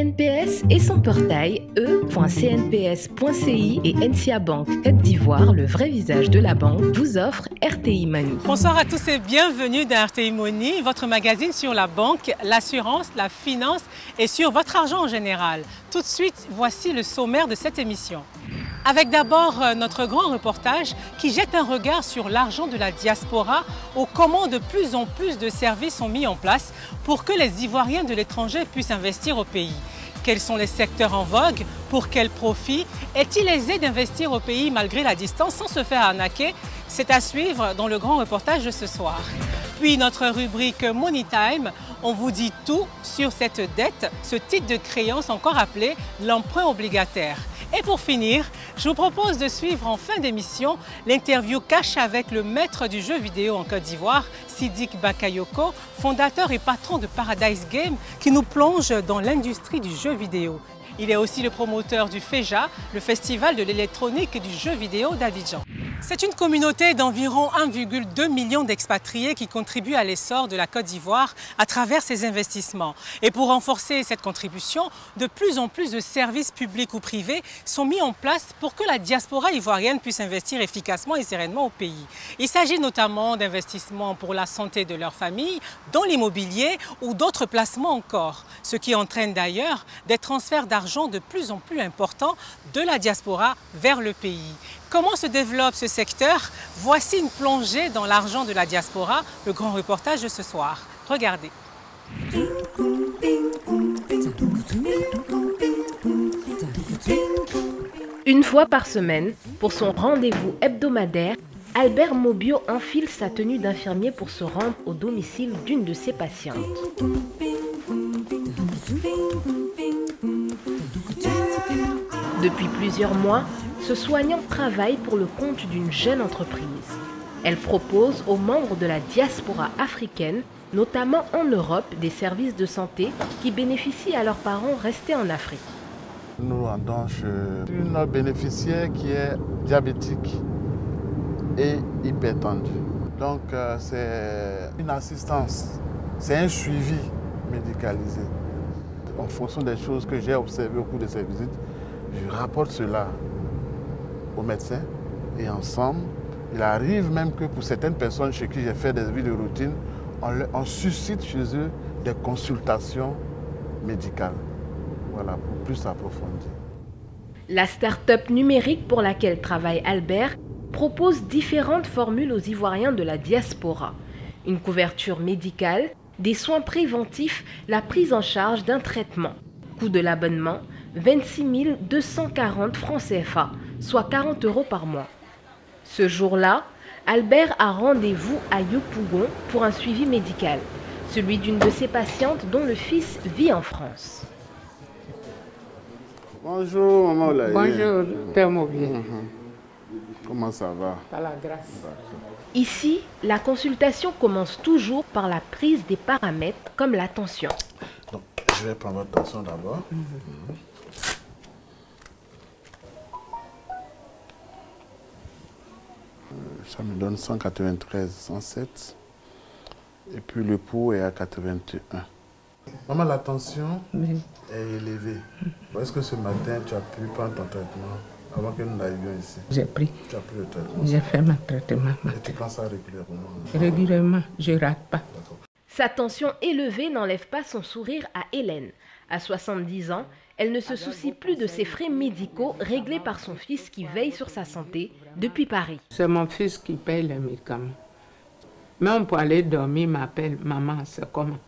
CNPS et son portail e.cnps.ci et NCA Bank Côte d'Ivoire, le vrai visage de la banque, vous offre RTI Money. Bonsoir à tous et bienvenue dans RTI Money, votre magazine sur la banque, l'assurance, la finance et sur votre argent en général. Tout de suite, voici le sommaire de cette émission. Avec d'abord notre grand reportage qui jette un regard sur l'argent de la diaspora ou comment de plus en plus de services sont mis en place pour que les Ivoiriens de l'étranger puissent investir au pays. Quels sont les secteurs en vogue? Pour quel profit? Est-il aisé d'investir au pays malgré la distance sans se faire arnaquer? C'est à suivre dans le grand reportage de ce soir. Puis notre rubrique Money Time, on vous dit tout sur cette dette, ce titre de créance encore appelé l'emprunt obligataire. Et pour finir, je vous propose de suivre en fin d'émission l'interview cash avec le maître du jeu vidéo en Côte d'Ivoire, Sidik Bakayoko, fondateur et patron de Paradise Game, qui nous plonge dans l'industrie du jeu vidéo. Il est aussi le promoteur du FEJA, le festival de l'électronique et du jeu vidéo d'Abidjan. C'est une communauté d'environ 1,2 million d'expatriés qui contribuent à l'essor de la Côte d'Ivoire à travers ses investissements. Et pour renforcer cette contribution, de plus en plus de services publics ou privés sont mis en place pour que la diaspora ivoirienne puisse investir efficacement et sereinement au pays. Il s'agit notamment d'investissements pour la santé de leur famille, dans l'immobilier ou d'autres placements encore, ce qui entraîne d'ailleurs des transferts d'argent de plus en plus importants de la diaspora vers le pays. Comment se développe ce secteur? Voici une plongée dans l'argent de la diaspora, le grand reportage de ce soir. Regardez. Une fois par semaine, pour son rendez-vous hebdomadaire, Albert Mobio enfile sa tenue d'infirmier pour se rendre au domicile d'une de ses patientes. Depuis plusieurs mois, ce soignant travaille pour le compte d'une jeune entreprise. Elle propose aux membres de la diaspora africaine, notamment en Europe, des services de santé qui bénéficient à leurs parents restés en Afrique. Nous rendons une bénéficiaire qui est diabétique et hypertendue. Donc c'est une assistance, c'est un suivi médicalisé. En fonction des choses que j'ai observées au cours de ces visites, je rapporte cela au médecin et ensemble, il arrive même que pour certaines personnes chez qui j'ai fait des visites de routine, on suscite chez eux des consultations médicales. Voilà, pour plus approfondir. La start-up numérique pour laquelle travaille Albert propose différentes formules aux Ivoiriens de la diaspora. Une couverture médicale, des soins préventifs, la prise en charge d'un traitement. Coût de l'abonnement, 26 240 francs CFA, soit 40 € par mois. Ce jour-là, Albert a rendez-vous à Yopougon pour un suivi médical, celui d'une de ses patientes dont le fils vit en France. Bonjour, maman Olaye. Bonjour, Père Mobio. Comment ça va? Par la grâce. Ici, la consultation commence toujours par la prise des paramètres comme la tension. Donc, je vais prendre votre tension d'abord. Ça me donne 193, 107. Et puis le pouls est à 81. Maman, la tension est élevée. Est-ce que ce matin, tu as pu prendre ton traitement avant que nous n'arrivions ici? J'ai pris. Tu as pris le traitement? J'ai fait mon traitement. Et tu prends ça régulièrement? Régulièrement, je ne rate pas. Sa tension élevée n'enlève pas son sourire à Hélène. À 70 ans, elle ne se soucie plus de ses frais médicaux réglés par son fils qui veille sur sa santé depuis Paris. C'est mon fils qui paye les médicaments. Même pour aller dormir, il m'appelle « Maman, c'est comment ?»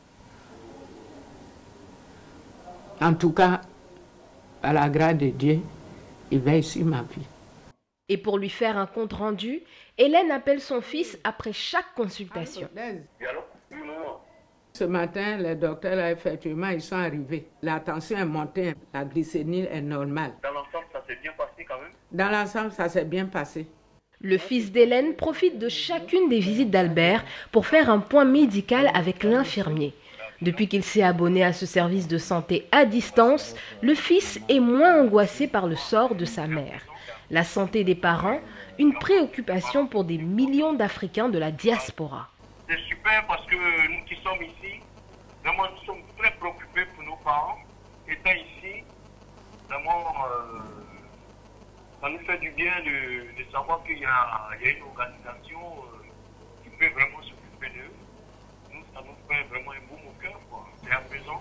En tout cas, à la grâce de Dieu, il veille sur ma vie. Et pour lui faire un compte rendu, Hélène appelle son fils après chaque consultation. Ce matin, les docteurs, là, effectivement, ils sont arrivés. La tension est montée, la glycémie est normale. Dans l'ensemble, ça s'est bien passé quand même? Dans l'ensemble, ça s'est bien passé. Le fils d'Hélène profite de chacune des visites d'Albert pour faire un point médical avec l'infirmier. Depuis qu'il s'est abonné à ce service de santé à distance, le fils est moins angoissé par le sort de sa mère. La santé des parents, une préoccupation pour des millions d'Africains de la diaspora. C'est super parce que nous qui sommes ici, vraiment nous sommes très préoccupés pour nos parents. Et étant ici, vraiment, ça nous fait du bien de savoir qu'il y a une organisation qui peut vraiment s'occuper d'eux. Nous, ça nous fait vraiment un boum au cœur, quoi. C'est apaisant.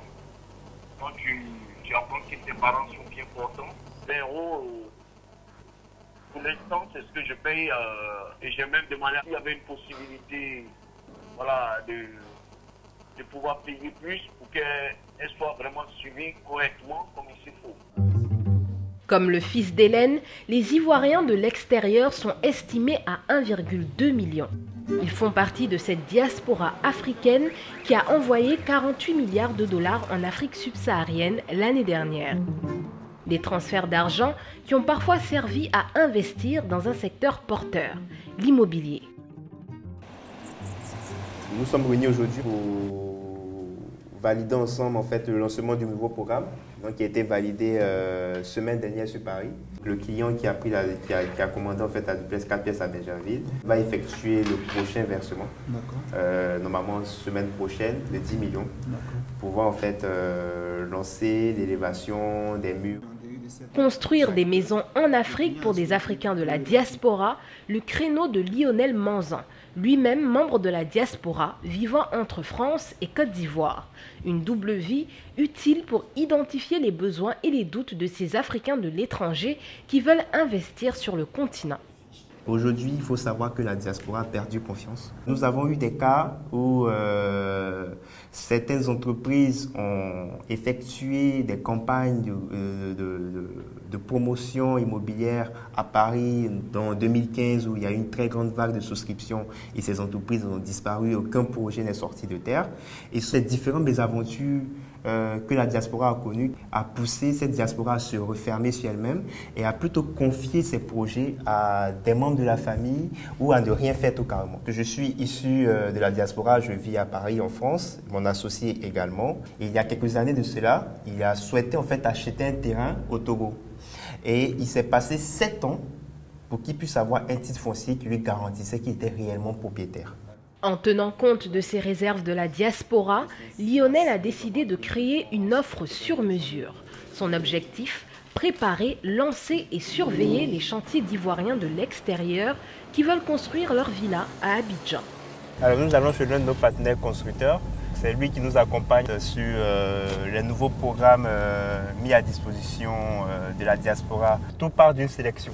Quand tu apprends que tes parents sont bien portants. 20 €, pour l'instant, c'est ce que je paye. Et j'ai même demandé s'il y avait une possibilité, voilà, de pouvoir payer plus pour qu'elle soit vraiment suivie correctement comme il se faut. Comme le fils d'Hélène, les Ivoiriens de l'extérieur sont estimés à 1,2 million. Ils font partie de cette diaspora africaine qui a envoyé 48 milliards de dollars en Afrique subsaharienne l'année dernière. Des transferts d'argent qui ont parfois servi à investir dans un secteur porteur, l'immobilier. Nous sommes réunis aujourd'hui pour valider ensemble en fait, le lancement du nouveau programme donc, qui a été validé semaine dernière sur Paris. Le client qui a commandé en fait, la duplex 4 pièces à Benjerville va effectuer le prochain versement, normalement semaine prochaine, de 10 millions, pour pouvoir en fait, lancer l'élévation des murs. Construire des maisons en Afrique pour des Africains de la diaspora, le créneau de Lionel Manzan, lui-même membre de la diaspora, vivant entre France et Côte d'Ivoire. Une double vie utile pour identifier les besoins et les doutes de ces Africains de l'étranger qui veulent investir sur le continent. Aujourd'hui, il faut savoir que la diaspora a perdu confiance. Nous avons eu des cas où certaines entreprises ont effectué des campagnes de promotion immobilière à Paris en 2015 où il y a eu une très grande vague de souscriptions et ces entreprises ont disparu, aucun projet n'est sorti de terre. Et ces différentes mésaventures que la diaspora a connues a poussé cette diaspora à se refermer sur elle-même et à plutôt confier ses projets à des membres de la famille ou à ne rien faire tout carrément. Je suis issu de la diaspora, je vis à Paris en France, mon associé également. Et il y a quelques années de cela, il a souhaité en fait acheter un terrain au Togo. Et il s'est passé 7 ans pour qu'il puisse avoir un titre foncier qui lui garantissait qu'il était réellement propriétaire. En tenant compte de ces réserves de la diaspora, Lionel a décidé de créer une offre sur mesure. Son objectif, préparer, lancer et surveiller les chantiers d'Ivoiriens de l'extérieur qui veulent construire leur villa à Abidjan. Alors nous allons chez l'un de nos partenaires constructeurs. C'est lui qui nous accompagne sur les nouveaux programmes mis à disposition de la diaspora. Tout part d'une sélection.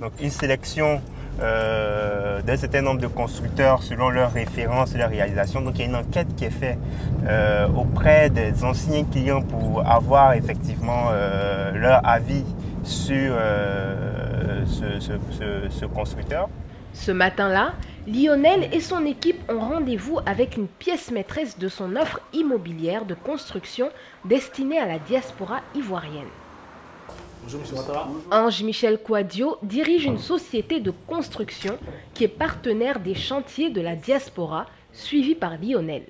Donc une sélection d'un certain nombre de constructeurs selon leurs références et leurs réalisations. Donc il y a une enquête qui est faite auprès des anciens clients pour avoir effectivement leur avis sur ce constructeur. Ce matin-là, Lionel et son équipe ont rendez-vous avec une pièce maîtresse de son offre immobilière de construction destinée à la diaspora ivoirienne. Bonjour, monsieur Ouattara. Ange-Michel Kouadio dirige une société de construction qui est partenaire des chantiers de la diaspora, suivi par Lionel.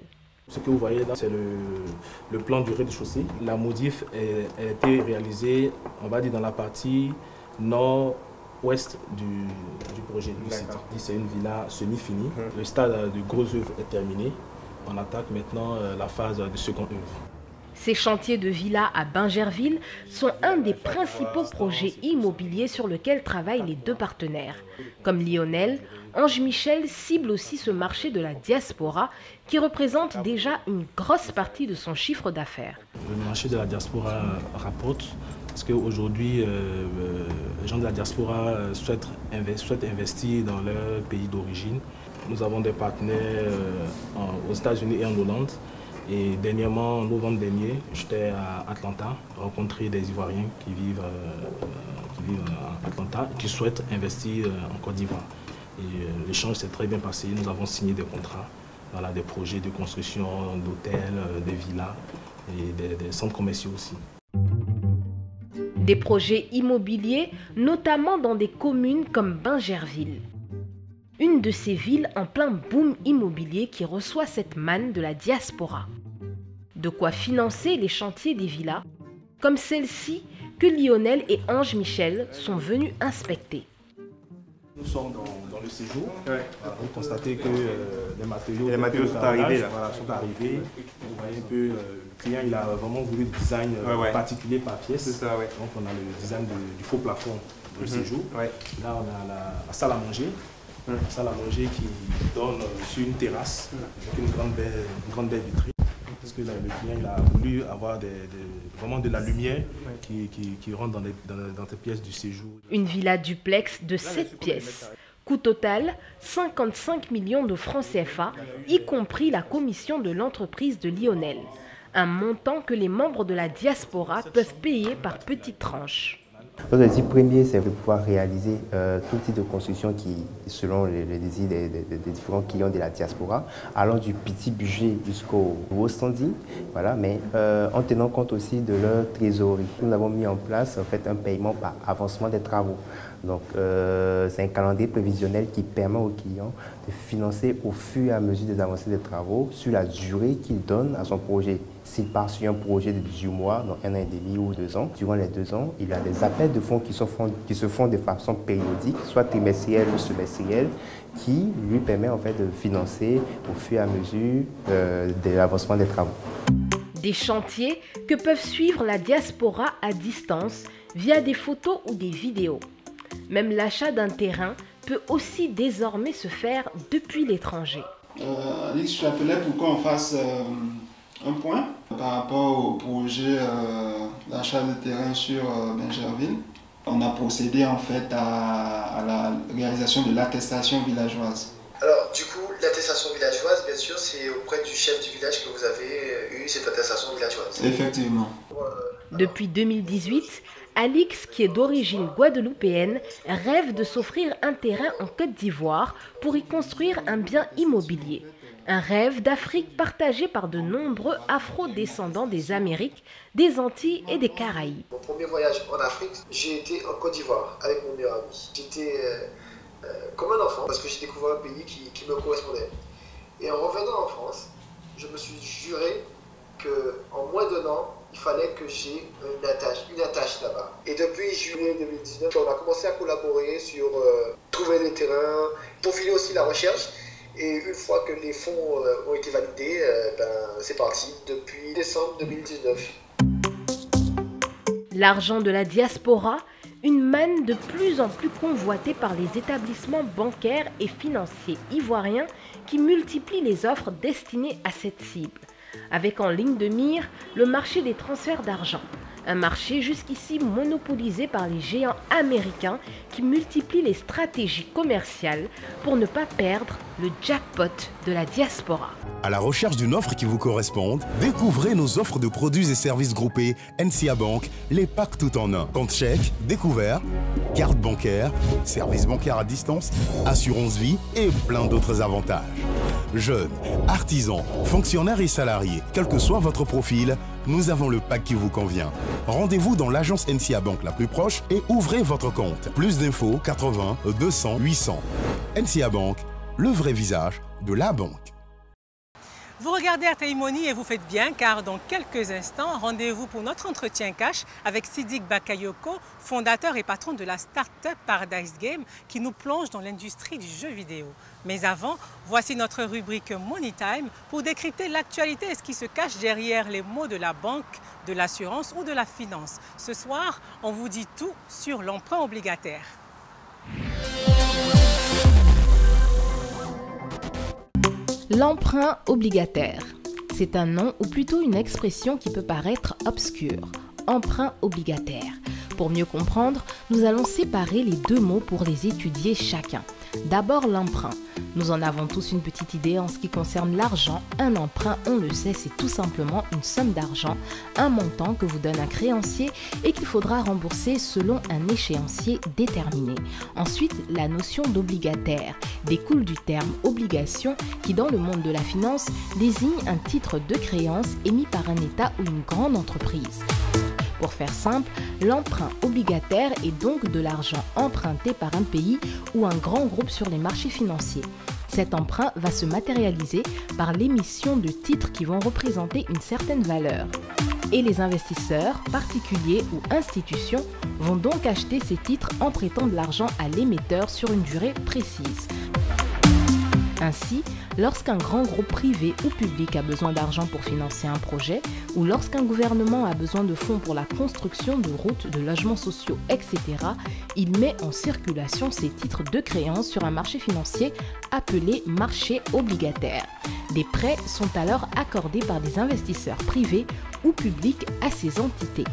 Ce que vous voyez là, c'est le plan du rez-de-chaussée. La modif a été réalisée, on va dire, dans la partie nord-ouest du projet du site. C'est une villa semi-finie. Le stade de gros œuvres est terminé. On attaque maintenant la phase de second œuvre. Ces chantiers de villas à Benjerville sont un des principaux projets immobiliers sur lesquels travaillent les deux partenaires. Comme Lionel, Ange-Michel cible aussi ce marché de la diaspora qui représente déjà une grosse partie de son chiffre d'affaires. Le marché de la diaspora rapporte parce qu'aujourd'hui, les gens de la diaspora souhaitent investir dans leur pays d'origine. Nous avons des partenaires aux États-Unis et en Hollande. Et dernièrement, en novembre dernier, j'étais à Atlanta, rencontrer des Ivoiriens qui vivent à Atlanta, qui souhaitent investir en Côte d'Ivoire. Et l'échange s'est très bien passé. Nous avons signé des contrats, voilà, des projets de construction d'hôtels, des villas et des centres commerciaux aussi. Des projets immobiliers, notamment dans des communes comme Benjerville. Une de ces villes en plein boom immobilier qui reçoit cette manne de la diaspora. De quoi financer les chantiers des villas, comme celle-ci que Lionel et Ange-Michel sont venus inspecter. Nous sommes dans le séjour. Vous constatez que les matériaux sont arrivés là. Voilà, sont arrivés. Vous voyez un peu client il a vraiment voulu le design particulier par pièce. C'est ça, ouais. Donc on a le design du faux plafond de séjour. Ouais. Là on a la salle à manger. La salle à manger qui donne sur une terrasse avec une grande baie vitrée. Parce que le client il a voulu avoir vraiment de la lumière qui rentre dans tes pièces du séjour. Une villa duplex de 7 pièces. Coût total 55 millions de francs CFA, y compris la commission de l'entreprise de Lionel. Un montant que les membres de la diaspora peuvent payer par petites tranches. L'objectif premier, c'est de pouvoir réaliser tout type de construction qui, selon les désirs des différents clients de la diaspora, allant du petit budget jusqu'au gros standing, voilà, mais en tenant compte aussi de leur trésorerie. Nous avons mis en place en fait, un paiement par avancement des travaux. Donc, c'est un calendrier prévisionnel qui permet aux clients de financer au fur et à mesure des avancées des travaux sur la durée qu'il donne à son projet. S'il part sur un projet de 18 mois, donc 1 an et demi ou 2 ans, durant les 2 ans, il a des appels de fonds qui se font de façon périodique, soit trimestrielle ou semestrielle, qui lui permet en fait de financer au fur et à mesure de l'avancement des travaux. Des chantiers que peuvent suivre la diaspora à distance via des photos ou des vidéos. Même l'achat d'un terrain peut aussi désormais se faire depuis l'étranger. Alix, je t'appelais pour qu'on fasse un point par rapport au projet d'achat de terrain sur Bingerville. On a procédé en fait à la réalisation de l'attestation villageoise. Alors du coup, l'attestation villageoise, bien sûr, c'est auprès du chef du village que vous avez eu cette attestation villageoise. Effectivement. Depuis 2018, Alix, qui est d'origine guadeloupéenne, rêve de s'offrir un terrain en Côte d'Ivoire pour y construire un bien immobilier. Un rêve d'Afrique partagé par de nombreux afro-descendants des Amériques, des Antilles et des Caraïbes. Mon premier voyage en Afrique, j'ai été en Côte d'Ivoire avec mon meilleur ami. J'étais comme un enfant parce que j'ai découvert un pays qui me correspondait. Et en revenant en France, je me suis juré qu'en moins d'un an, il fallait que j'ai une attache là-bas. Et depuis juillet 2019, on a commencé à collaborer sur trouver des terrains, peaufiner aussi la recherche. Et une fois que les fonds ont été validés, c'est parti depuis décembre 2019. L'argent de la diaspora, une manne de plus en plus convoitée par les établissements bancaires et financiers ivoiriens qui multiplient les offres destinées à cette cible. Avec en ligne de mire le marché des transferts d'argent. Un marché jusqu'ici monopolisé par les géants américains qui multiplient les stratégies commerciales pour ne pas perdre le jackpot de la diaspora. À la recherche d'une offre qui vous corresponde, découvrez nos offres de produits et services groupés NCA Bank, les packs tout en un. Compte chèque, découvert, carte bancaire, service bancaire à distance, assurance vie et plein d'autres avantages. Jeunes, artisans, fonctionnaires et salariés, quel que soit votre profil, nous avons le pack qui vous convient. Rendez-vous dans l'agence NCA Bank la plus proche et ouvrez votre compte. Plus d'infos 80 200 800. NCA Bank, le vrai visage de la banque. Vous regardez RTI Money et vous faites bien car dans quelques instants, rendez-vous pour notre entretien cash avec Sidik Bakayoko, fondateur et patron de la start-up Paradise Game qui nous plonge dans l'industrie du jeu vidéo. Mais avant, voici notre rubrique Money Time pour décrypter l'actualité et ce qui se cache derrière les mots de la banque, de l'assurance ou de la finance. Ce soir, on vous dit tout sur l'emprunt obligataire. L'emprunt obligataire. C'est un nom ou plutôt une expression qui peut paraître obscure. Emprunt obligataire. Pour mieux comprendre, nous allons séparer les deux mots pour les étudier chacun. D'abord l'emprunt. Nous en avons tous une petite idée en ce qui concerne l'argent. Un emprunt, on le sait, c'est tout simplement une somme d'argent, un montant que vous donne un créancier et qu'il faudra rembourser selon un échéancier déterminé. Ensuite, la notion d'obligataire découle du terme obligation qui, dans le monde de la finance, désigne un titre de créance émis par un État ou une grande entreprise. Pour faire simple, l'emprunt obligataire est donc de l'argent emprunté par un pays ou un grand groupe sur les marchés financiers. Cet emprunt va se matérialiser par l'émission de titres qui vont représenter une certaine valeur. Et les investisseurs, particuliers ou institutions, vont donc acheter ces titres en prêtant de l'argent à l'émetteur sur une durée précise. Ainsi, lorsqu'un grand groupe privé ou public a besoin d'argent pour financer un projet, ou lorsqu'un gouvernement a besoin de fonds pour la construction de routes, de logements sociaux, etc., il met en circulation ses titres de créance sur un marché financier appelé marché obligataire. Des prêts sont alors accordés par des investisseurs privés ou publics à ces entités.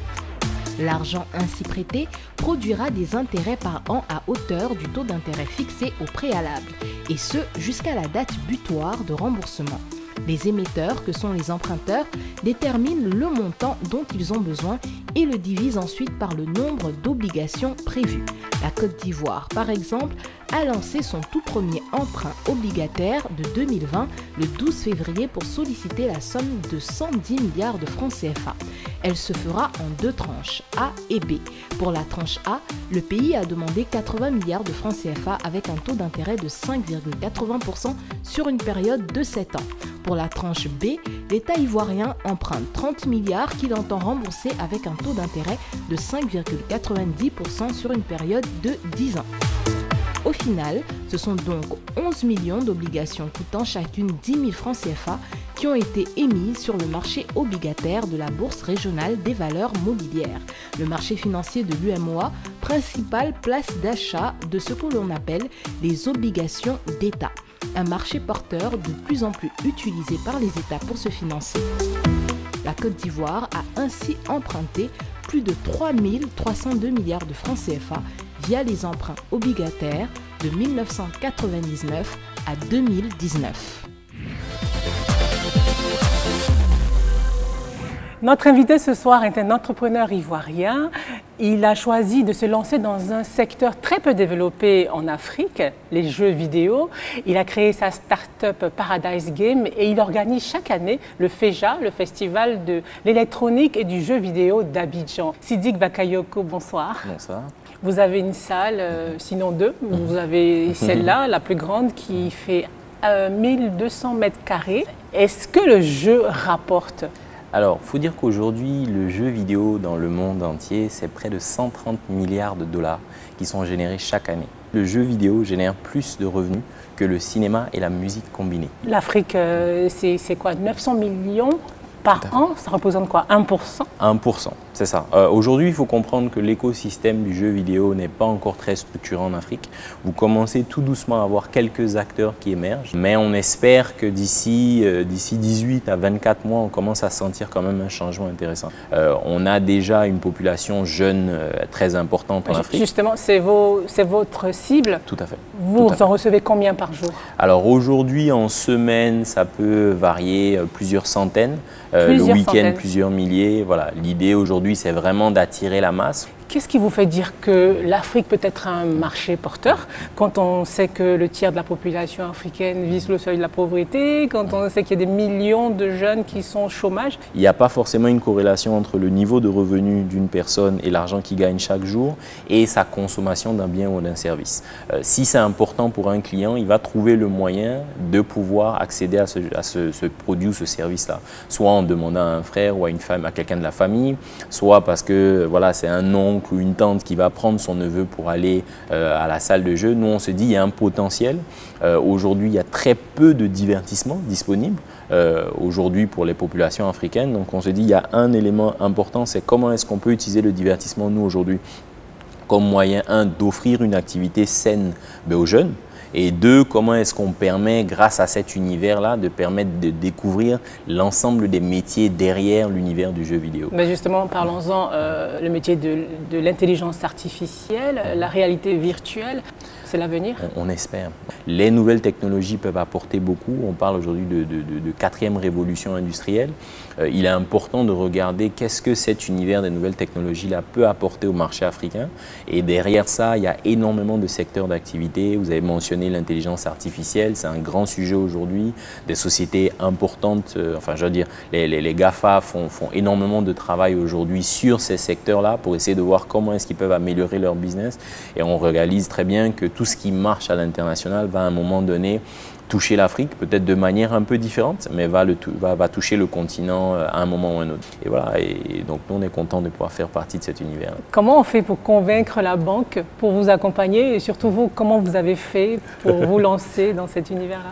L'argent ainsi prêté produira des intérêts par an à hauteur du taux d'intérêt fixé au préalable, et ce jusqu'à la date butoir de remboursement. Les émetteurs, que sont les emprunteurs, déterminent le montant dont ils ont besoin et le divisent ensuite par le nombre d'obligations prévues. La Côte d'Ivoire, par exemple, a lancé son tout premier emprunt obligataire de 2020 le 12 février pour solliciter la somme de 110 milliards de francs CFA. Elle se fera en 2 tranches, A et B. Pour la tranche A, le pays a demandé 80 milliards de francs CFA avec un taux d'intérêt de 5,80% sur une période de 7 ans. Pour la tranche B, l'État ivoirien emprunte 30 milliards qu'il entend rembourser avec un taux d'intérêt de 5,90% sur une période de 10 ans. Au final, ce sont donc 11 millions d'obligations coûtant chacune 10 000 francs CFA qui ont été émises sur le marché obligataire de la Bourse régionale des valeurs mobilières, le marché financier de l'UMOA, principale place d'achat de ce que l'on appelle les obligations d'État, un marché porteur de plus en plus utilisé par les États pour se financer. La Côte d'Ivoire a ainsi emprunté plus de 3 302 milliards de francs CFA via les emprunts obligataires de 1999 à 2019. Notre invité ce soir est un entrepreneur ivoirien. Il a choisi de se lancer dans un secteur très peu développé en Afrique, les jeux vidéo. Il a créé sa start-up Paradise Game et il organise chaque année le FEJA, le Festival de l'électronique et du jeu vidéo d'Abidjan. Sidik Bakayoko, bonsoir. Bonsoir. Vous avez une salle, sinon 2. Vous avez celle-là, la plus grande, qui fait 1200 mètres carrés. Est-ce que le jeu rapporte ? Alors, il faut dire qu'aujourd'hui, le jeu vidéo dans le monde entier, c'est près de 130 milliards de dollars qui sont générés chaque année. Le jeu vidéo génère plus de revenus que le cinéma et la musique combinée. L'Afrique, c'est quoi, 900 millions par an? Ça représente quoi, 1%? 1%, c'est ça. Aujourd'hui, il faut comprendre que l'écosystème du jeu vidéo n'est pas encore très structuré en Afrique. Vous commencez tout doucement à avoir quelques acteurs qui émergent, mais on espère que d'ici 18 à 24 mois, on commence à sentir quand même un changement intéressant. On a déjà une population jeune très importante en Afrique. Justement, c'est votre cible? Tout à fait. Vous en recevez combien par jour? Alors aujourd'hui, en semaine, ça peut varier plusieurs centaines. Le week-end, plusieurs milliers. Voilà. L'idée aujourd'hui, c'est vraiment d'attirer la masse. Qu'est-ce qui vous fait dire que l'Afrique peut être un marché porteur quand on sait que le tiers de la population africaine vise le seuil de la pauvreté, quand on sait qu'il y a des millions de jeunes qui sont au chômage? Il n'y a pas forcément une corrélation entre le niveau de revenu d'une personne et l'argent qu'il gagne chaque jour et sa consommation d'un bien ou d'un service. Si c'est important pour un client, il va trouver le moyen de pouvoir accéder à ce produit ou ce service-là. Soit en demandant à un frère ou à une femme, à quelqu'un de la famille, soit parce que voilà, c'est un oncle ou une tante qui va prendre son neveu pour aller à la salle de jeu. Nous, on se dit qu'il y a un potentiel. Aujourd'hui, il y a très peu de divertissement disponible aujourd'hui pour les populations africaines. Donc, on se dit qu'il y a un élément important, c'est comment est-ce qu'on peut utiliser le divertissement, nous, aujourd'hui, comme moyen, d'offrir une activité saine aux jeunes. Et 2, comment est-ce qu'on permet, grâce à cet univers-là, de permettre de découvrir l'ensemble des métiers derrière l'univers du jeu vidéo. Mais justement, parlons-en, le métier de l'intelligence artificielle, la réalité virtuelle, c'est l'avenir? On espère. Les nouvelles technologies peuvent apporter beaucoup. On parle aujourd'hui de 4e révolution industrielle. Il est important de regarder qu'est-ce que cet univers des nouvelles technologies-là peut apporter au marché africain. Et derrière ça, il y a énormément de secteurs d'activité. Vous avez mentionné l'intelligence artificielle, c'est un grand sujet aujourd'hui. Des sociétés importantes, enfin je veux dire, les GAFA font énormément de travail aujourd'hui sur ces secteurs-là pour essayer de voir comment est-ce qu'ils peuvent améliorer leur business. Et on réalise très bien que tout ce qui marche à l'international va à un moment donné toucher l'Afrique, peut-être de manière un peu différente, mais va toucher le continent à un moment ou un autre. Et voilà, et donc nous on est content de pouvoir faire partie de cet univers. Comment on fait pour convaincre la banque pour vous accompagner et surtout vous, comment vous avez fait pour vous lancer dans cet univers-là?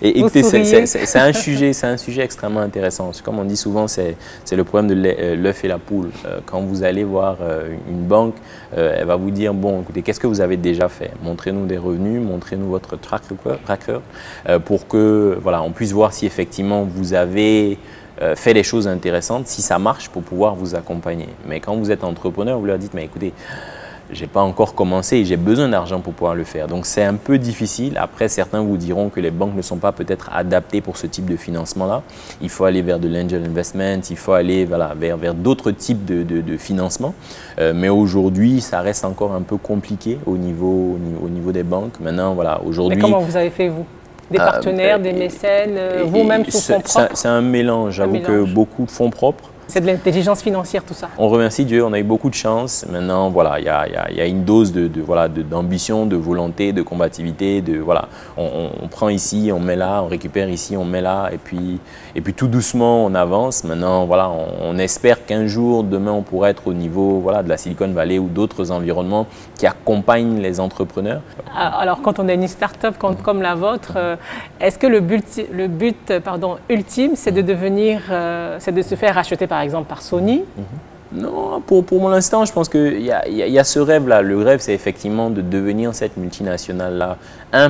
Et écoutez, c'est un sujet extrêmement intéressant. Comme on dit souvent, c'est le problème de l'œuf et la poule. Quand vous allez voir une banque, elle va vous dire, bon, écoutez, qu'est-ce que vous avez déjà fait? Montrez-nous des revenus, montrez-nous votre track record pour que voilà, on puisse voir si effectivement vous avez fait des choses intéressantes, si ça marche pour pouvoir vous accompagner. Mais quand vous êtes entrepreneur, vous leur dites, mais écoutez, j'ai pas encore commencé et j'ai besoin d'argent pour pouvoir le faire. Donc c'est un peu difficile. Après, certains vous diront que les banques ne sont pas peut-être adaptées pour ce type de financement-là. Il faut aller vers de l'angel investment, il faut aller voilà, vers d'autres types de financement. Mais aujourd'hui, ça reste encore un peu compliqué au niveau des banques. Maintenant, voilà, aujourd'hui… Mais comment vous avez fait, vous? Des partenaires, des mécènes, vous-même sous fonds propres? C'est un mélange. J'avoue que beaucoup de fonds propres. C'est de l'intelligence financière, tout ça. On remercie Dieu, on a eu beaucoup de chance. Maintenant, voilà, il y a une dose d'ambition, de volonté, de combativité. Voilà. On prend ici, on met là, on récupère ici, on met là. Et puis tout doucement, on avance. Maintenant, voilà, on espère qu'un jour, demain, on pourra être au niveau voilà, de la Silicon Valley ou d'autres environnements qui accompagnent les entrepreneurs. Alors, quand on est une start-up comme la vôtre, est-ce que le but ultime, c'est de c'est de se faire racheter par exemple par Sony? Non, pour l'instant, je pense qu'il y a ce rêve-là. Le rêve, c'est effectivement de devenir cette multinationale-là.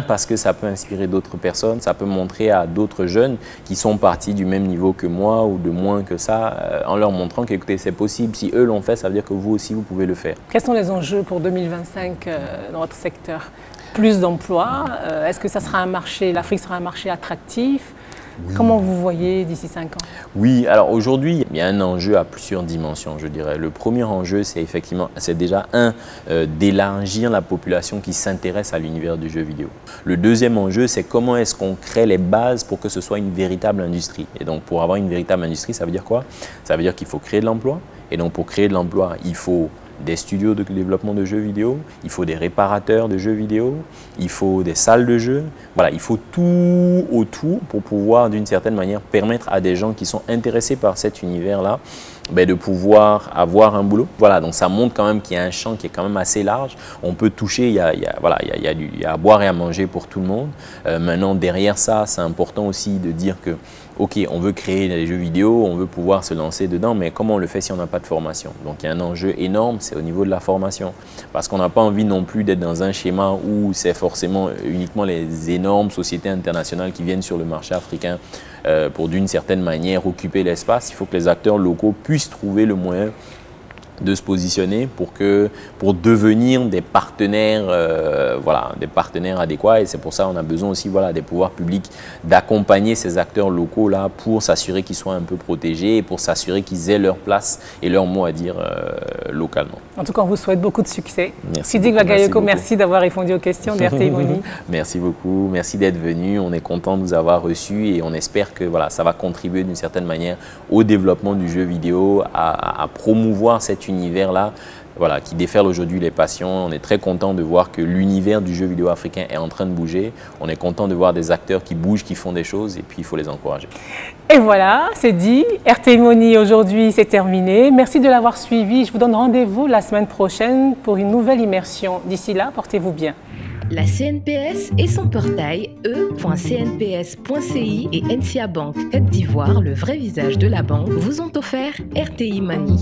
Parce que ça peut inspirer d'autres personnes, ça peut montrer à d'autres jeunes qui sont partis du même niveau que moi ou de moins que ça, en leur montrant qu'écoutez, c'est possible. Si eux l'ont fait, ça veut dire que vous aussi, vous pouvez le faire. Quels sont les enjeux pour 2025 dans votre secteur? Plus d'emplois? Est-ce que ça sera un marché, l'Afrique sera un marché attractif? Oui. Comment vous voyez d'ici 5 ans? Oui, alors aujourd'hui, il y a un enjeu à plusieurs dimensions, je dirais. Le premier enjeu, c'est effectivement, c'est déjà d'élargir la population qui s'intéresse à l'univers du jeu vidéo. Le deuxième enjeu, c'est comment est-ce qu'on crée les bases pour que ce soit une véritable industrie. Et donc, pour avoir une véritable industrie, ça veut dire quoi? Ça veut dire qu'il faut créer de l'emploi. Et donc, pour créer de l'emploi, il faut des studios de développement de jeux vidéo, il faut des réparateurs de jeux vidéo, il faut des salles de jeux. Voilà, il faut tout autour pour pouvoir d'une certaine manière permettre à des gens qui sont intéressés par cet univers-là de pouvoir avoir un boulot. Voilà, donc ça montre quand même qu'il y a un champ qui est quand même assez large. On peut toucher, il y a à boire et à manger pour tout le monde. Maintenant, derrière ça, c'est important aussi de dire que ok, on veut créer des jeux vidéo, on veut pouvoir se lancer dedans, mais comment on le fait si on n'a pas de formation? Donc il y a un enjeu énorme, c'est au niveau de la formation. Parce qu'on n'a pas envie non plus d'être dans un schéma où c'est forcément uniquement les énormes sociétés internationales qui viennent sur le marché africain pour d'une certaine manière occuper l'espace. Il faut que les acteurs locaux puissent trouver le moyen de se positionner pour devenir des partenaires, des partenaires adéquats. Et c'est pour ça qu'on a besoin aussi des pouvoirs publics d'accompagner ces acteurs locaux là pour s'assurer qu'ils soient un peu protégés et pour s'assurer qu'ils aient leur place et leur mot à dire localement. En tout cas, on vous souhaite beaucoup de succès. Merci. Siddiq Bagayoko, merci d'avoir répondu aux questions d'RTI Money. Merci beaucoup, merci d'être venu. On est content de vous avoir reçus et on espère que ça va contribuer d'une certaine manière au développement du jeu vidéo, à promouvoir cet univers-là qui déferle aujourd'hui les passions. On est très content de voir que l'univers du jeu vidéo africain est en train de bouger. On est content de voir des acteurs qui bougent, qui font des choses et puis il faut les encourager. Et voilà, c'est dit. RTI Money aujourd'hui, c'est terminé. Merci de l'avoir suivi. Je vous donne rendez-vous la semaine prochaine pour une nouvelle immersion. D'ici là, portez-vous bien. La CNPS et son portail e.cnps.ci et NCA Bank Côte d'Ivoire, le vrai visage de la banque, vous ont offert RTI Money.